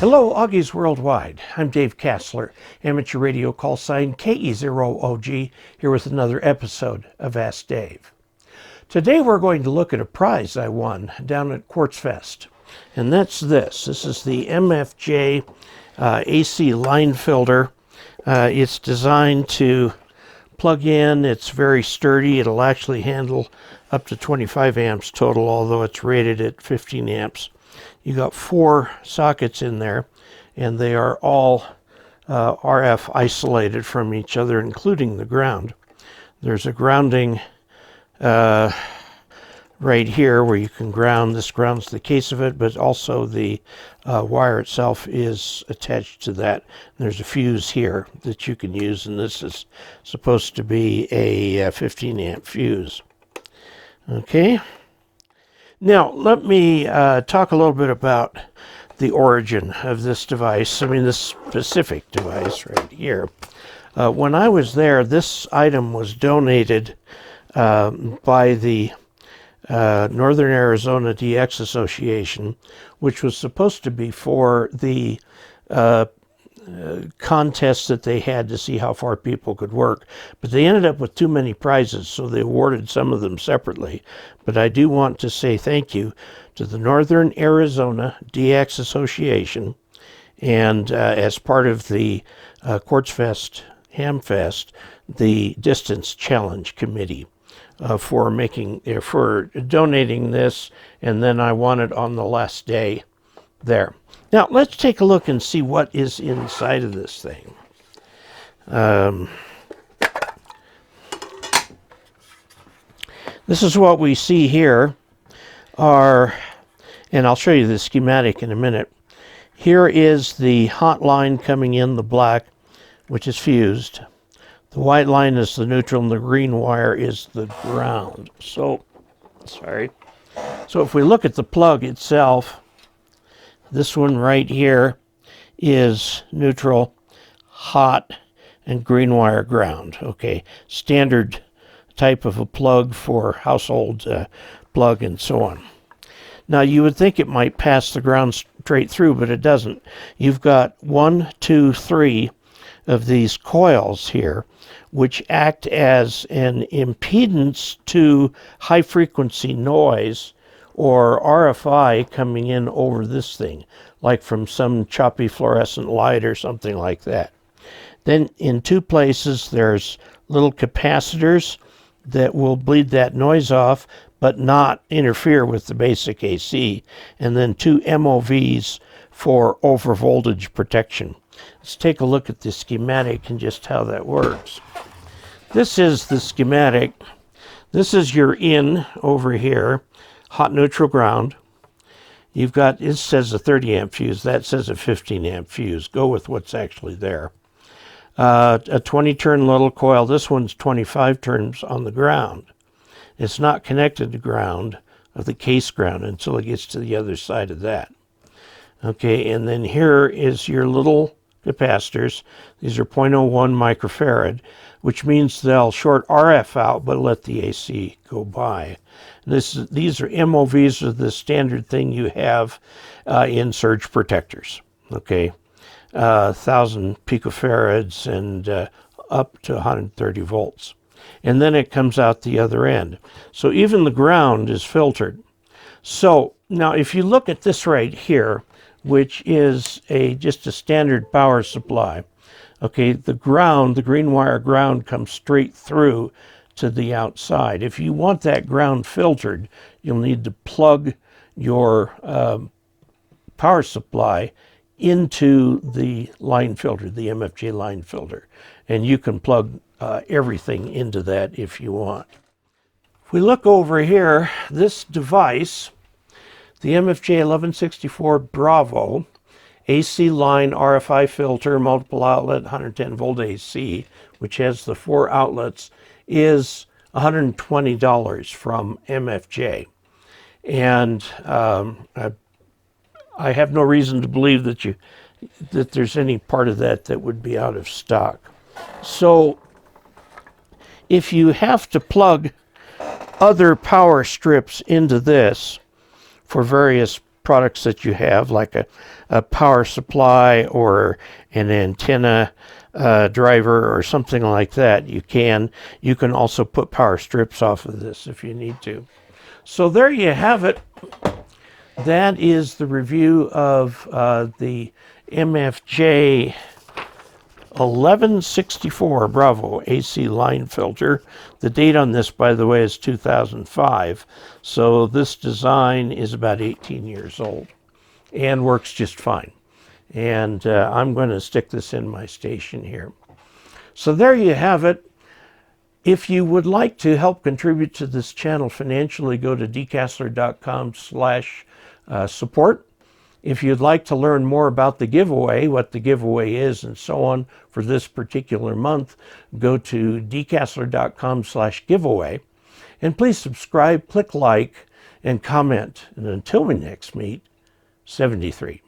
Hello, Augies Worldwide. I'm Dave Kassler, amateur radio call sign KE0OG, here with another episode of Ask Dave. Today we're going to look at a prize I won down at Quartz Fest, and that's this. This is the MFJ AC line filter. It's designed to plug in. It's very sturdy. It'll actually handle up to 25 amps total, although it's rated at 15 amps. You got 4 sockets in there, and they are all RF isolated from each other, including the ground. There's a grounding right here where you can ground. This grounds the case of it, but also the wire itself is attached to that. And there's a fuse here that you can use, and this is supposed to be a 15 amp fuse. Okay. Now, let me talk a little bit about the origin of this device. I mean, this specific device right here. When I was there, this item was donated by the Northern Arizona DX Association, which was supposed to be for the contest that they had to see how far people could work, but they ended up with too many prizes, so they awarded some of them separately. But I do want to say thank you to the Northern Arizona DX Association, and as part of the Quartz Fest Hamfest, the Distance Challenge Committee for donating this, and then I won it on the last day there. Now, let's take a look and see what is inside of this thing. This is what we see here and I'll show you the schematic in a minute. Here is the hot line coming in, the black, which is fused. The white line is the neutral, and the green wire is the ground. So if we look at the plug itself, this one right here is neutral, hot, and green wire ground. Okay, standard type of a plug for household plug and so on. Now, you would think it might pass the ground straight through, but it doesn't. You've got 1, 2, 3 of these coils here, which act as an impedance to high-frequency noise or RFI coming in over this thing, like from some choppy fluorescent light or something like that. Then in 2 places there's little capacitors that will bleed that noise off but not interfere with the basic AC, and then 2 MOVs for overvoltage protection. Let's take a look at the schematic and just how that works. This is the schematic. This is your in over here. Hot, neutral, ground. You've got, it says a 30 amp fuse. That says a 15 amp fuse. Go with what's actually there. A 20 turn little coil. This one's 25 turns on the ground. It's not connected to ground, of the case ground, until it gets to the other side of that. Okay, and then here is your little capacitors. These are 0.01 microfarad, which means they'll short RF out but let the AC go by. These are MOVs, are the standard thing you have in surge protectors. Okay, 1,000 picofarads and up to 130 volts. And then it comes out the other end. So even the ground is filtered. So now if you look at this right here, which is just a standard power supply, okay, the ground, the green wire ground, comes straight through to the outside. If you want that ground filtered, you'll need to plug your power supply into the line filter, the MFJ line filter. And you can plug everything into that if you want. If we look over here, this device, the MFJ-1164 Bravo, AC line RFI filter, multiple outlet, 110 volt AC, which has the 4 outlets, is $120 from MFJ. And I have no reason to believe that there's any part of that would be out of stock. So if you have to plug other power strips into this for various products that you have, like a power supply or an antenna driver or something like that, you can. You can also put power strips off of this if you need to. So there you have it. That is the review of the MFJ-1164 Bravo AC line filter. The date on this, by the way, is 2005. So this design is about 18 years old and works just fine. And I'm going to stick this in my station here. So there you have it. If you would like to help contribute to this channel financially, go to dcasler.com/support. If you'd like to learn more about the giveaway, what the giveaway is, and so on for this particular month, go to dcasler.com/giveaway. And please subscribe, click like, and comment. And until we next meet, 73.